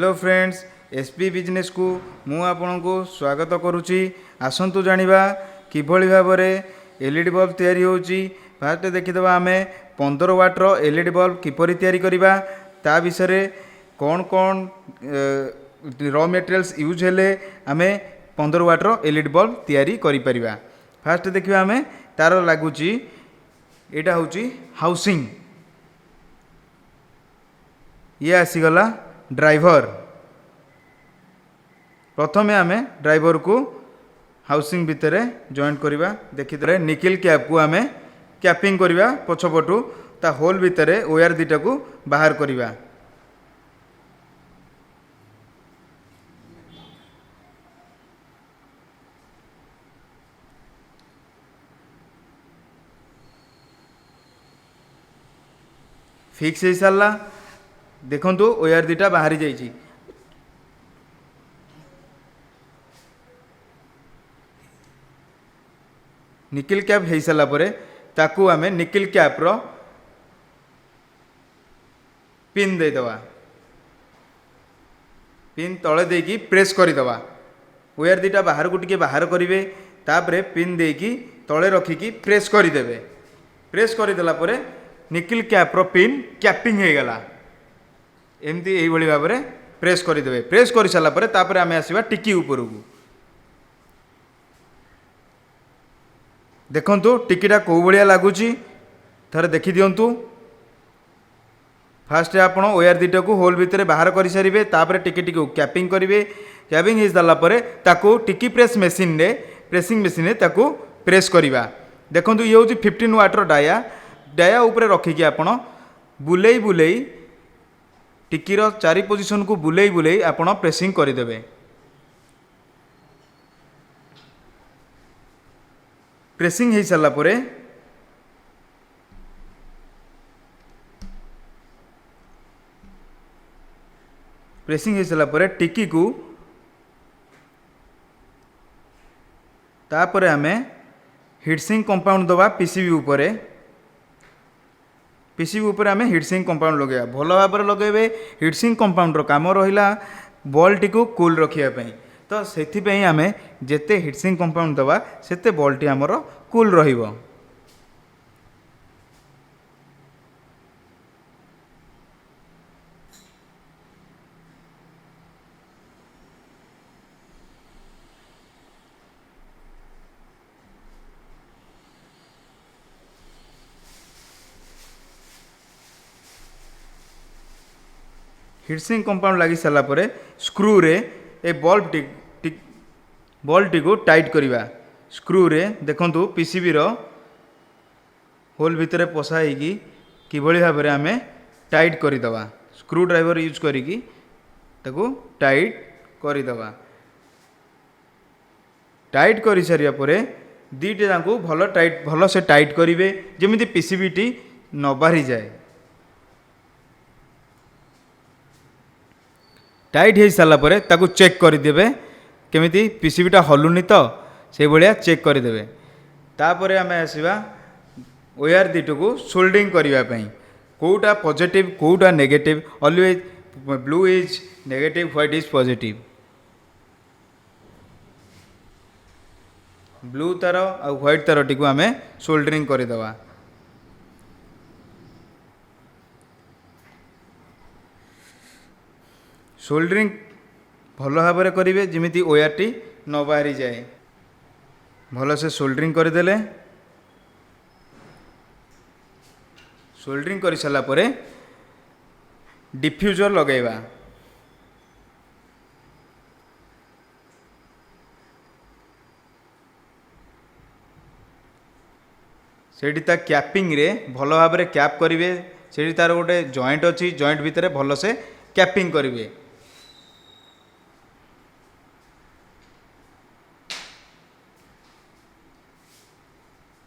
Hello friends SP business को मु आपन को स्वागत करुच्ची। आसतु जानिबा किभली भाव में एलईडी बल्ब तैयारी होची। फास्ट देखिदबा आमे 15 वाट रो एलईडी बल्ब किपरि तैयारी करिबा ता विषय कौन कौन रॉ मटेरियल्स यूज हेले आमे 15 वाट रो एलईडी बल्ब तैयारी करि परिबा। फास्ट देखिबा आमे तार लागुची एटा होची हाउसिंग। ये आसीगला ड्राइवर। प्रथमे आमे ड्राइवर को हाउसिंग भितर जॉइंट करिबा। देखिदरे निकेल कैप को आमे कैपिंग करिबा पछपटू ता होल भितर वायर दिटा को बाहर करिबा। फिक्स हो सारा देखंतु वायर दिटा बाहरी जाइछि। निकेल कैप हो सारा परे ताकू आमे निकेल कैप रो पिन दे दवा। पिन तळे देकी प्रेस करि दवा। वायर दिटा बाहर को टिके बाहर करिवे तापरे पिन देकी तळे रखिकी प्रेस करि देबे। प्रेस करि देला परे निकेल कैप रो पिन कैपिंग हो गला। एमती यही भली भाव में प्रेस करदे। प्रेस कर सारा पर तापर आमे आसीबा टिकी ऊपर को। देखंतु टिकीटा को भलिया लागुची थरे देखि दियंतु। फास्ट आपण वायर दिटा को होल भितर बाहर कर सारिबे तापर टिकी टिकी कैपिंग करिवे। कैपिंग हो सारा पर ताकू टिकी प्रेस मशीन रे प्रेसिंग मशीन रे ताकू प्रेस करिबा। देखंतु ये होची 15 वाट रो डाया। डाया ऊपर रखिकी आपण बुलेई बुलेई टिकीर चारि पोजिशन को बुलेई बुलेई आपण प्रेसिंग करदेवे। प्रेसिंग हो सारा पर प्रेसिंग हो सारा पर टिकी को तापर आमे हीटसिंग कंपाउंड दवा पीसीबी ऊपर। पीसीबी ऊपर आमे हीटसिंग कंपाउंड लगे भल भाव में लगे। हीटसिंग कंपाउंडर काम रहा बल्टी को कूल रखापी। तो से आमे जेते हीटसिंग कंपाउंड दवा सेते बल्टी आमर कूल रहिबो। हीटसिंग कंपाउंड लगी सारा पर स्क्रू रे ए बल्टी को टाइट करिबा। स्क्रू रे देखंतु पीसीबी रो होल भितर पसाई किभली भाव में आमे टाइट करदवा। स्क्रू ड्राइवर यूज करिकी ताकू टाइट करदवा। टाइट कर सारिया परे दीटे ताकू भल से टाइट करिवे जेमिति पीसीबी टी न बाहरी जाए। टाइट हो सारा पर ताकू चेक करदेवे केमिति पीसीबीटा हलुनी तो से भाया चेक करदेवे। तापर आमे आसीबा वायर दिट को सोल्डरिंग करने कोटा पॉजिटिव कोटा negative. Always blue is negative white is positive. Blue तार आ व्हाइट तार टी आमे सोल्डरिंग करदेवा। सोल्डरिंग भल भाव में करेंगे जमीती वायर टी न बाहरी जाए। भल से सोल्डरिंग करदेले। सोल्डरिंग कर सारा पर डिफ्यूजर लगेगा। सेठी ता कैपिंग रे भल भाव में कैप करेंगे। सेठी तार गोटे जॉइंट अच्छी जॉइंट भितर भल से कैपिंग करेंगे।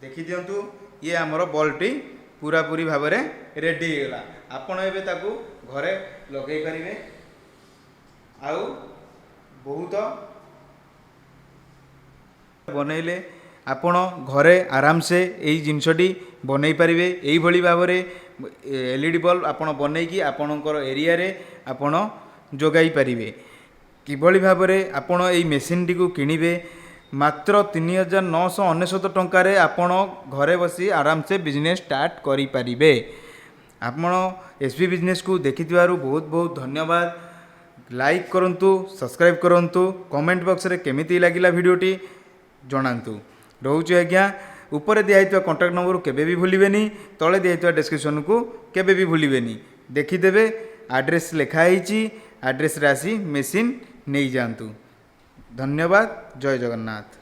देखि दियंतु ये आमर बल्टी पूरा पूरी भाव में रेडी होगा। आपण एबे ताकू घरे लगे पारिबे। आउ बहुत बनैले आपण घरे आराम से यही जिनसटी बनई पारिबे। एही भली भाव में एलईडी बल्ब आपण बनईकी आपणकर एरिया रे आपण जोगाई पारिबे। किभଳି भाबरे आपण एई मेसिन टी को किनिबे मात्र 3999 टंकार आपण घरे बसी आराम से बिजनेस स्टार्ट करि पारिबे। आपण एसबी बिजनेस को देखिथिबारु बहुत बहुत धन्यवाद। लाइक करंतु, सब्सक्राइब करंतु, कमेंट बॉक्स रे केमिति लागिला वीडियोटी जणांतु। रहउची आज्ञा। ऊपर दिया कॉन्टैक्ट नंबर केबे भी भूलिबेनी, तले दिया डिस्क्रिप्शन को केबे भी भूलिबेनी। देखिदेबे एड्रेस लिखाई, एड्रेस रे आसी मेसिन नहीं जातु। धन्यवाद। जय जगन्नाथ।